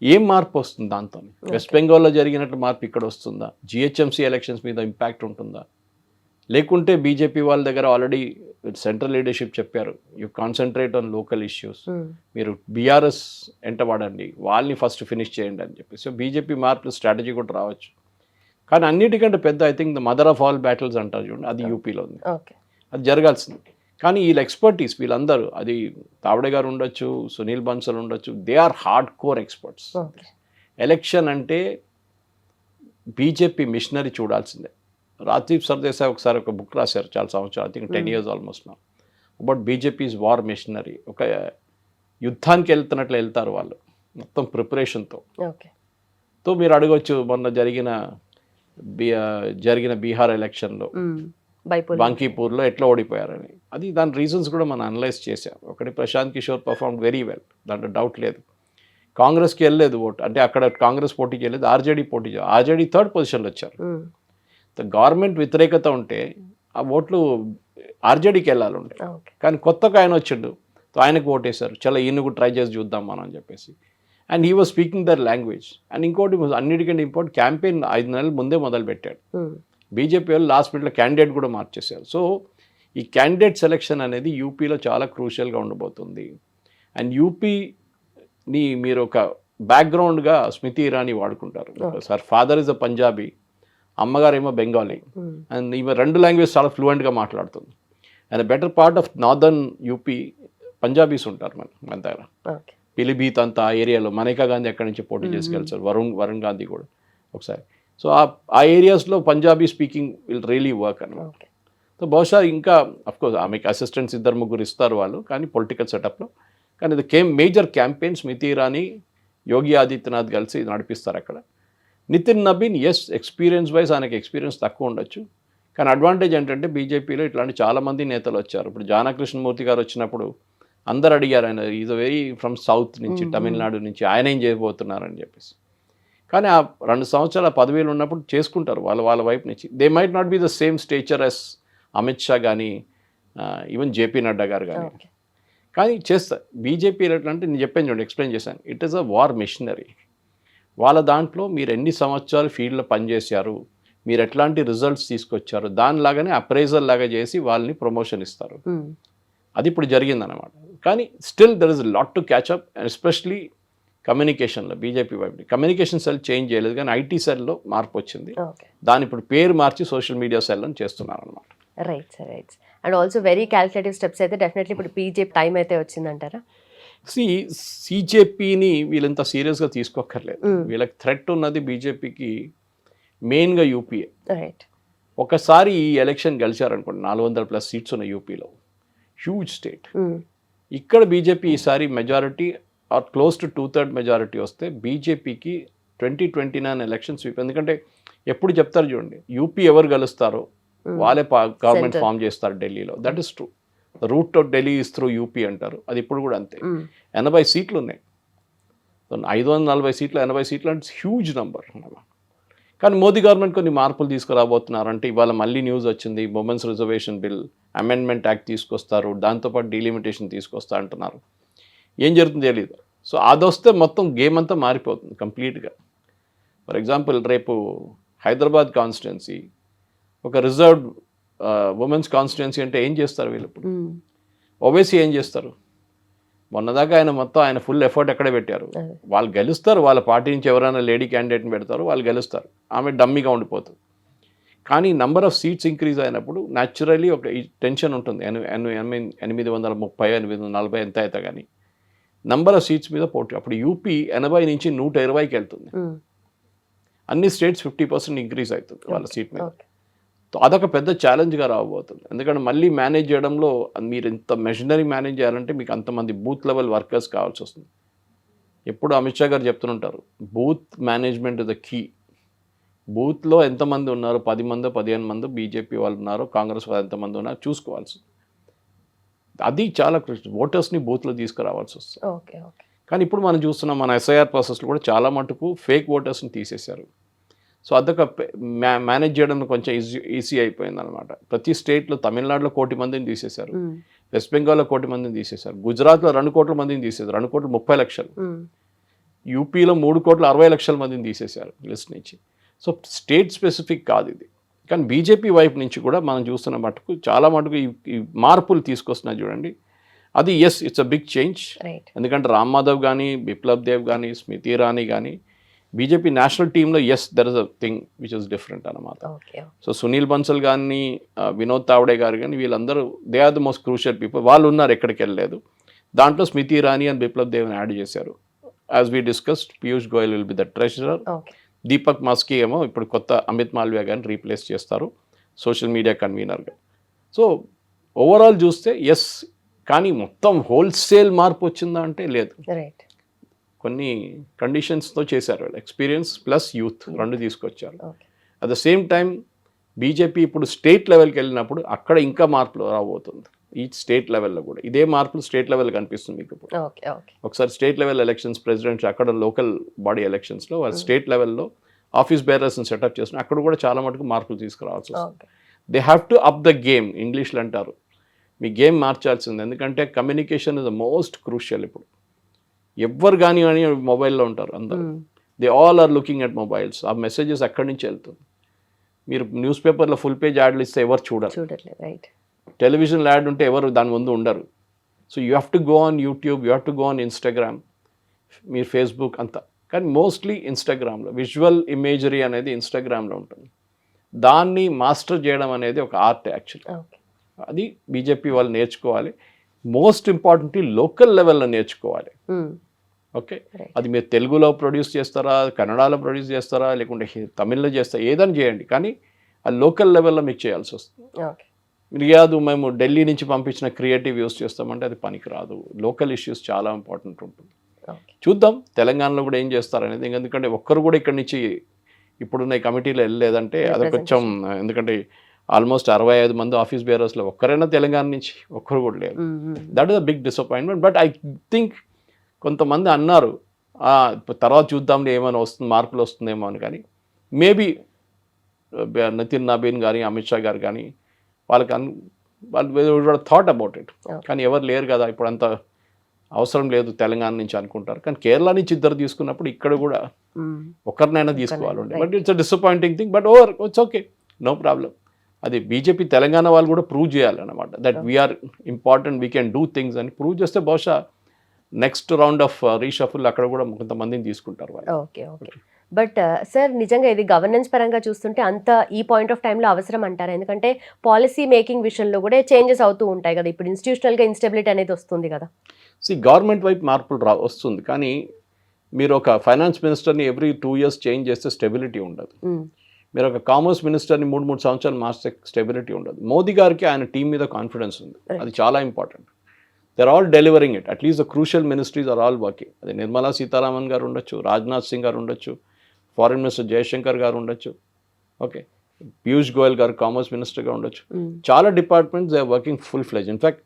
ఏం మార్పు వస్తుంది దాంతో? వెస్ట్ బెంగాల్లో జరిగినట్టు మార్పు ఇక్కడ వస్తుందా? జిహెచ్ఎంసీ ఎలక్షన్స్ మీద ఇంపాక్ట్ ఉంటుందా? లేకుంటే బీజేపీ వాళ్ళ దగ్గర ఆల్రెడీ సెంట్రల్ లీడర్షిప్ చెప్పారు, you concentrate on local issues, మీరు బీఆర్ఎస్ ఎంట వాడండి, వాళ్ళని ఫస్ట్ ఫినిష్ చేయండి అని చెప్పి. సో బీజేపీ మార్పు స్ట్రాటజీ కూడా రావచ్చు. కానీ అన్నిటికంటే పెద్ద I think the mother of all battles అంటారు చూడండి, అది యూపీలో ఉంది. అది జరగాల్సింది. కానీ వీళ్ళ ఎక్స్పర్టీస్, వీళ్ళందరూ, అది తావడే గారు ఉండొచ్చు, సునీల్ బన్సల్ ఉండొచ్చు, they are hard core experts. Election అంటే బీజేపీ మిషనరీ చూడాల్సిందే. రాజీవ్ సర్దేశాయ్ ఒకసారి ఒక బుక్ రాశారు చాలా సంవత్సరాలు, ఐ థింక్ 10 years ఆల్మోస్ట్ నా, అబౌట్ బీజేపీస్ వార్ మిషనరీ. ఒక యుద్ధానికి వెళ్తున్నట్లు వెళ్తారు వాళ్ళు మొత్తం ప్రిపరేషన్తో. తో మీరు అడగవచ్చు, మొన్న జరిగిన బీహార్ ఎలక్షన్లో బాంకీపూర్లో ఎట్లా ఓడిపోయారని. అది దాని రీజన్స్ కూడా మనం అనలైజ్ చేసాం. ఒకటి, Prashant Kishore perform very well, దాంట్లో డౌట్ లేదు. కాంగ్రెస్కి వెళ్ళలేదు ఓటు, అంటే అక్కడ కాంగ్రెస్ పోటీ చేయలేదు, ఆర్జేడీ పోటీ చేయలేదు. ఆర్జేడీ 3rd పొజిషన్లో వచ్చారు. గవర్నమెంట్ వ్యతిరేకత ఉంటే ఆ ఓట్లు ఆర్జేడీకి వెళ్ళాలి ఉండే, కానీ కొత్తగా ఆయన వచ్చిండు, ఆయనకు ఓటేశారు. చాలా ఈయన కూడా ట్రై చేసి చూద్దాం మనం అని చెప్పేసి. And he was speaking their language. And ఇంకోటి అన్నిటికంటే ఇంపార్టెంట్, క్యాంపెయిన్ 5 నెలల ముందే మొదలుపెట్టాడు. బీజేపీ వాళ్ళు లాస్ట్ మినిట్లో క్యాండిడేట్ కూడా మార్చేశారు. సో ఈ క్యాండిడేట్ సెలెక్షన్ అనేది యూపీలో చాలా క్రూషియల్గా ఉండబోతుంది. అండ్ యూపీని మీరు ఒక బ్యాక్గ్రౌండ్గా స్మృతి ఇరానీ వాడుకుంటారు. Sir father is a Punjabi, అమ్మగారు ఏమో బెంగాలీ, అండ్ ఈమె 2 లాంగ్వేజ్ చాలా ఫ్లూయెంట్గా మాట్లాడుతుంది. And better part of northern UP Punjabis ఉంటారు మన దగ్గర. పిలిభీత్ అంతా ఆ ఏరియాలో మనీకా గాంధీ ఎక్కడి నుంచి పోటీ చేసుకెళ్తారు, వరుణ్ గాంధీ కూడా ఒకసారి. సో ఆ ఏరియాస్లో Punjabi speaking will really work అనమాట. సో బహుశా ఇంకా అఫ్కోర్స్ ఆమెకి అసిస్టెంట్స్ 2-3 ఇస్తారు వాళ్ళు, కానీ పొలిటికల్ సెటప్లో. కానీ ఇది మేజర్ క్యాంపెయిన్ స్మృతి ఇరానీ, యోగి ఆదిత్యనాథ్ కలిసి నడిపిస్తారు అక్కడ. Nitin Nabin as experience wise ఆయనకి ఎక్స్పీరియన్స్ తక్కువ ఉండొచ్చు, కానీ అడ్వాంటేజ్ ఏంటంటే బీజేపీలో ఇట్లాంటి చాలామంది నేతలు వచ్చారు. ఇప్పుడు జానా కృష్ణమూర్తి గారు వచ్చినప్పుడు అందరు అడిగారు, ఆయన ఈజ్ వెరీ ఫ్రమ్ సౌత్ నుంచి, తమిళనాడు నుంచి, ఆయన ఏం చేయబోతున్నారని చెప్పేసి. కానీ ఆ 2 సంవత్సరాల పదవిలో ఉన్నప్పుడు చేసుకుంటారు వాళ్ళ వైపు నుంచి. They might not be the same stature as Amit Shah కానీ ఈవెన్ జేపీ నడ్డా గారు కానీ, కానీ చేస్తారు. బీజేపీ అంటే నేను చెప్పాను చూడండి, ఎక్స్ప్లెయిన్ చేశాను, it is a war machinery. వాళ్ళ దాంట్లో మీరు ఎన్ని సంవత్సరాలు ఫీల్డ్లో పనిచేశారు, మీరు ఎట్లాంటి రిజల్ట్స్ తీసుకొచ్చారు, దానిలాగానే అప్రైజల్ లాగా చేసి వాళ్ళని ప్రమోషన్ ఇస్తారు. అది ఇప్పుడు జరిగిందన్నమాట. కానీ still there is lot to catch up, especially కమ్యూనికేషన్లో. బీజేపీ వైపు కమ్యూనికేషన్ సెల్ చేంజ్ చేయలేదు, కానీ ఐటీ సెల్లో మార్పు వచ్చింది. దాని ఇప్పుడు పేరు మార్చి సోషల్ మీడియా సెల్ అని చేస్తున్నారు అనమాట. Right sir, right. And also very calculative steps అయితే డెఫినెట్లీ ఇప్పుడు బీజేపీ టైం అయితే వచ్చిందంటారా? సిజేపీని వీళ్ళంత సీరియస్గా తీసుకోక్కర్లేదు. వీళ్ళకి థ్రెట్ ఉన్నది బీజేపీకి మెయిన్గా యూపీఏ. రైట్. ఒకసారి ఈ ఎలక్షన్ గెలిచారనుకోండి, 400+ సీట్స్ ఉన్న యూపీలో, హ్యూజ్ స్టేట్. ఇక్కడ బీజేపీ ఈసారి majority or close to 2/3 majority వస్తే బీజేపీకి 2029 ఎలక్షన్ స్వీప్. ఎందుకంటే ఎప్పుడు చెప్తారు చూడండి, యూపీ ఎవరు గెలుస్తారో వాళ్ళే గవర్నమెంట్ ఫామ్ చేస్తారు ఢిల్లీలో. That is true. Root of Delhi is through UP అంటారు. అది ఇప్పుడు కూడా అంతే. 80 సీట్లు ఉన్నాయి. 540 సీట్లు, 80 సీట్లు అంటే హ్యూజ్ నంబర్. కానీ మోదీ గవర్నమెంట్ కొన్ని మార్పులు తీసుకురాబోతున్నారు. అంటే ఇవాళ మళ్ళీ న్యూస్ వచ్చింది, women's reservation bill, amendment act తీసుకొస్తారు, దాంతోపాటు డీలిమిటేషన్ తీసుకొస్తా అంటున్నారు. ఏం జరుగుతుందో తెలియదు. సో అది వస్తే మొత్తం గేమ్ అంతా మారిపోతుంది కంప్లీట్గా. ఫర్ ఎగ్జాంపుల్, రేపు హైదరాబాద్ కాన్స్టిట్యున్సీ ఒక రిజర్వ్డ్ ఉమెన్స్ కాన్స్టిట్యున్సీ అంటే ఏం చేస్తారు వీళ్ళు? ఇప్పుడు ఓవైసీ ఏం చేస్తారు? మొన్నదాకా ఆయన ఫుల్ ఎఫర్ట్ ఎక్కడ పెట్టారు? వాళ్ళు గెలుస్తారు, వాళ్ళ పార్టీ నుంచి ఎవరైనా లేడీ క్యాండిడేట్ని పెడతారు, వాళ్ళు గెలుస్తారు, ఆమె డమ్మీగా ఉండిపోతుంది. కానీ నంబర్ ఆఫ్ సీట్స్ ఇంక్రీజ్ అయినప్పుడు న్యాచురలీ ఒక టెన్షన్ ఉంటుంది. 830, 840 ఎంత అయితే కానీ నంబర్ ఆఫ్ సీట్స్ మీద పోటీ. అప్పుడు యూపీ 80 నుంచి 120కి వెళ్తుంది. అన్ని స్టేట్స్ 50% ఇంక్రీజ్ అవుతుంది వాళ్ళ సీట్ మీద. అదొక పెద్ద ఛాలెంజ్గా రాబోతుంది. ఎందుకంటే మళ్ళీ మేనేజ్ చేయడంలో మీరు ఇంత మెషినరీ మేనేజ్ చేయాలంటే మీకు అంతమంది బూత్ లెవెల్ వర్కర్స్ కావాల్సి వస్తుంది. ఎప్పుడు అమిత్ షా గారు చెప్తుంటారు, booth management is the key. బూత్లో ఎంతమంది ఉన్నారు, 10 మందో 15 మందో బీజేపీ వాళ్ళు ఉన్నారు, కాంగ్రెస్ వాళ్ళు ఎంతమంది ఉన్నారు చూసుకోవాల్సి. అది చాలా ఓటర్స్ని బూత్లో తీసుకురావాల్సి వస్తుంది. కానీ ఇప్పుడు మనం చూస్తున్నాం, మన ఎస్ఐఆర్ ప్రాసెస్లో కూడా చాలా మటుకు ఫేక్ ఓటర్స్ని తీసేశారు. సో అదొక మేనేజ్ చేయడంలో కొంచెం ఈజీ అయిపోయింది అనమాట. ప్రతి స్టేట్లో తమిళనాడులో 1 కోటి మందిని తీసేశారు, వెస్ట్ బెంగాల్లో 1 కోటి మందిని తీసేశారు, గుజరాత్లో 2 కోట్ల మందిని తీసేశారు, 2 కోట్ల 30 లక్షలు, యూపీలో 3 కోట్ల 60 లక్షల మందిని తీసేశారు లిస్ట్ నుంచి. సో స్టేట్ స్పెసిఫిక్ కాదు ఇది. కానీ బీజేపీ వైపు నుంచి కూడా మనం చూస్తున్న మటుకు చాలా మటుకు ఈ మార్పులు తీసుకొస్తున్నారు చూడండి. అది yes, it's a big change. ఎందుకంటే రామ్ మాధవ్ కానీ, బిప్లబ్ దేవ్ కానీ, స్మృతి ఇరానీ కానీ, బీజేపీ నేషనల్ టీంలో yes there is a thing which is different అన్నమాట. సో సునీల్ బన్సల్ కానీ, వినోద్ తావడే గారు కానీ, వీళ్ళందరూ they are the most crucial people. వాళ్ళు ఉన్నారు, ఎక్కడికి వెళ్ళలేదు. దాంట్లో స్మృతి ఇరానీ అండ్ బిప్లబ్ దేవ్ని యాడ్ చేశారు. As we discussed, Piyush Goyal will be the treasurer. Deepak Maski ఏమో ఇప్పుడు కొత్త అమిత్ మాల్వియా గారిని రీప్లేస్ చేస్తారు సోషల్ మీడియా కన్వీనర్గా. సో ఓవరాల్ చూస్తే ఎస్, కానీ మొత్తం హోల్సేల్ మార్పు వచ్చిందా అంటే లేదు. కొన్ని కండిషన్స్తో చేశారు వాళ్ళు. ఎక్స్పీరియన్స్ ప్లస్ యూత్ 2 తీసుకొచ్చారు. At the same time BJP ఇప్పుడు స్టేట్ లెవెల్కి వెళ్ళినప్పుడు అక్కడ ఇంకా మార్పులు రాబోతుంది. ఈ స్టేట్ లెవెల్లో కూడా ఇదే మార్పులు స్టేట్ లెవెల్ కనిపిస్తుంది మీకు ఇప్పుడు. ఒకసారి స్టేట్ లెవెల్ ఎలక్షన్స్, ప్రెసిడెంట్స్, అక్కడ లోకల్ బాడీ ఎలక్షన్స్లో వాళ్ళు స్టేట్ లెవెల్లో ఆఫీస్ బేరర్స్ని సెటప్ చేస్తున్నారు. అక్కడ కూడా చాలా మటుకు మార్పులు తీసుకురావాల్సి వస్తుంది. They have to up the game, ఇంగ్లీష్లో అంటారు. మీ గేమ్ మార్చాల్సింది. ఎందుకంటే communication is the most crucial. ఇప్పుడు ఎవ్వరు కానీ మొబైల్లో ఉంటారు అందరూ. They all are looking at mobiles. ఆ మెసేజెస్ అక్కడి నుంచి వెళ్తుంది. మీరు న్యూస్ పేపర్లో ఫుల్ పేజ్ యాడ్లు ఇస్తే ఎవరు చూడరు. టెలివిజన్ యాడ్ ఉంటే ఎవరు దాని ముందు ఉండరు. So you have to go on YouTube, you have to go on Instagram, మీరు ఫేస్బుక్ అంతా. కానీ మోస్ట్లీ ఇన్స్టాగ్రామ్లో విజువల్ ఇమేజరీ అనేది ఇన్స్టాగ్రామ్లో ఉంటుంది. దాన్ని మాస్టర్ చేయడం అనేది ఒక ఆర్ట్ యాక్చువల్లీ. అది బీజేపీ వాళ్ళు నేర్చుకోవాలి. మోస్ట్ ఇంపార్టెంట్లీ లోకల్ లెవెల్లో నేర్చుకోవాలి. ఓకే, అది మీరు తెలుగులో ప్రొడ్యూస్ చేస్తారా, కన్నడలో ప్రొడ్యూస్ చేస్తారా, లేకుంటే తమిళ్లో చేస్తారా, ఏదైనా చేయండి, కానీ ఆ లోకల్ లెవెల్లో మీకు చేయాల్సి వస్తుంది. మీరు కాదు మేము ఢిల్లీ నుంచి పంపించిన క్రియేటివ్ యూస్ చేస్తామంటే అది పనికి రాదు. లోకల్ ఇష్యూస్ చాలా ఇంపార్టెంట్ ఉంటుంది. చూద్దాం తెలంగాణలో కూడా ఏం చేస్తారనేది. ఎందుకంటే ఒక్కరు కూడా ఇక్కడి నుంచి ఇప్పుడున్న ఈ కమిటీలో వెళ్ళలేదంటే అది కొంచెం, ఎందుకంటే ఆల్మోస్ట్ 65 మంది ఆఫీస్ బేరర్స్లో ఒక్కరైనా తెలంగాణ నుంచి ఒక్కరు కూడా లేరు. That is a big disappointment. But I think కొంతమంది అన్నారు తర్వాత చూద్దాంలే ఏమైనా వస్తుంది, మార్పులు వస్తుందేమో అని. కానీ మేబీ నితిన్ నబీన్ కానీ అమిత్ షా గారు కానీ వాళ్ళు థాట్ అబౌట్ ఇట్. కానీ ఎవరు లేరు కదా ఇప్పుడు, అంత అవసరం లేదు తెలంగాణ నుంచి అనుకుంటారు. కానీ కేరళ నుంచి ఇద్దరు తీసుకున్నప్పుడు ఇక్కడ కూడా ఒకరినైనా తీసుకోవాలి. But it's a disappointing thing. But it's okay, no problem. అది బీజేపీ తెలంగాణ వాళ్ళు కూడా ప్రూవ్ చేయాలన్నమాట. That we're important, we can do things అని ప్రూవ్ చేస్తే బహుశా నెక్స్ట్ రౌండ్ ఆఫ్ రీషఫుల్ అక్కడ కూడా కొంతమందిని తీసుకుంటారు వాళ్ళు. Okay okay. బట్ సార్ నిజంగా ఇది గవర్నెన్స్ పరంగా చూస్తుంటే అంత ఈ పాయింట్ ఆఫ్ టైంలో అవసరం అంటారా? ఎందుకంటే పాలసీ మేకింగ్ విషయంలో కూడా చేంజెస్ అవుతూ ఉంటాయి కదా, ఇప్పుడు ఇన్స్టిట్యూషనల్గా ఇన్స్టెబిలిటీ అనేది వస్తుంది కదా. గవర్నమెంట్ వైపు మార్పులు వస్తుంది, కానీ మీరు ఒక ఫైనాన్స్ మినిస్టర్ని ఎవ్రీ 2 years చేంజ్ చేస్తే స్టెబిలిటీ ఉండదు. మీరు ఒక కామర్స్ మినిస్టర్ని 3 సంవత్సరాలు మార్చితే స్టెబిలిటీ ఉండదు. మోదీ గారికి ఆయన టీం మీద కాన్ఫిడెన్స్ ఉంది, అది చాలా important. They are all delivering it. At least the crucial ministries are all working. అది నిర్మలా సీతారామన్ గారు ఉండొచ్చు, రాజ్నాథ్ సింగ్ గారు ఉండొచ్చు, ఫారిన్ మినిస్టర్ జయశంకర్ గారు ఉండొచ్చు, ఓకే, పీయూష్ గోయల్ గారు కామర్స్ మినిస్టర్గా ఉండొచ్చు. చాలా departments they are working full fledge. In fact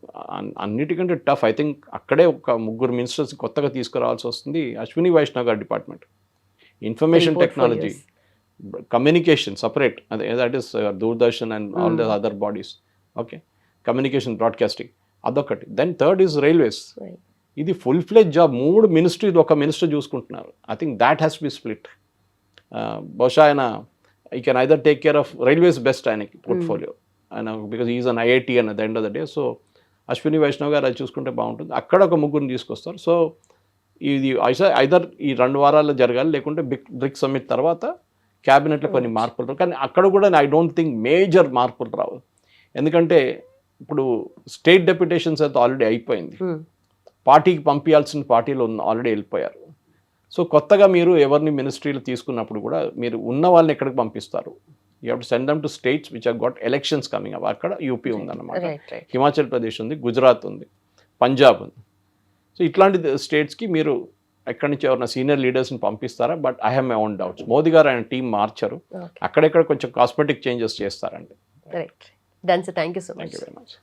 అన్నిటికంటే టఫ్ ఐ థింక్ అక్కడే ఒక 3 మినిస్టర్స్ కొత్తగా తీసుకురావాల్సి వస్తుంది. అశ్విని వైష్ణవ్ గారి department, information technology, communication separate, అదే that is Doordarshan and all the other bodies, okay, communication broadcasting అదొకటి. Then third is railways. ఇది ఫుల్ ఫ్లెజ్ జాబ్. 3 మినిస్ట్రీలు ఒక మినిస్టర్ చూసుకుంటున్నారు. I think that has be split. బహుశా ఆయన ఈ can either take care of railways best ఆయనకి portfolio, ఆయన because is an IIT at the end of the day. So Ashwini Vaishnaw గారు అది చూసుకుంటే బాగుంటుంది. అక్కడ ఒక 3 తీసుకొస్తారు. సో ఇది ఐదర్ ఈ 2 వారాల్లో జరగాలి, లేకుంటే బ్రిక్స్ సమ్మిట్ తర్వాత క్యాబినెట్లో కొన్ని మార్పులు రావు. కానీ అక్కడ కూడా ఐ డోంట్ థింక్ మేజర్ మార్పులు రావు. ఎందుకంటే ఇప్పుడు స్టేట్ డెప్యుటేషన్స్ అయితే ఆల్రెడీ అయిపోయింది. పార్టీకి పంపించాల్సిన పార్టీలో ఆల్రెడీ వెళ్ళిపోయారు. సో కొత్తగా మీరు ఎవరిని మినిస్ట్రీలో తీసుకున్నప్పుడు కూడా మీరు ఉన్న వాళ్ళని ఎక్కడికి పంపిస్తారు? You have to send them to states which are got elections coming up. అక్కడ యూపీ ఉందన్నమాట, హిమాచల్ ప్రదేశ్ ఉంది, గుజరాత్ ఉంది, పంజాబ్ ఉంది. సో ఇట్లాంటి స్టేట్స్కి మీరు ఎక్కడి నుంచి ఎవరైనా సీనియర్ లీడర్స్ని పంపిస్తారా? But I have my own doubts. Modi గారు ఆయన టీం మార్చారు, అక్కడెక్కడ కొంచెం కాస్మెటిక్ చేంజెస్ చేస్తారండి. Right. Done sir, thank you so much. Thank you very much.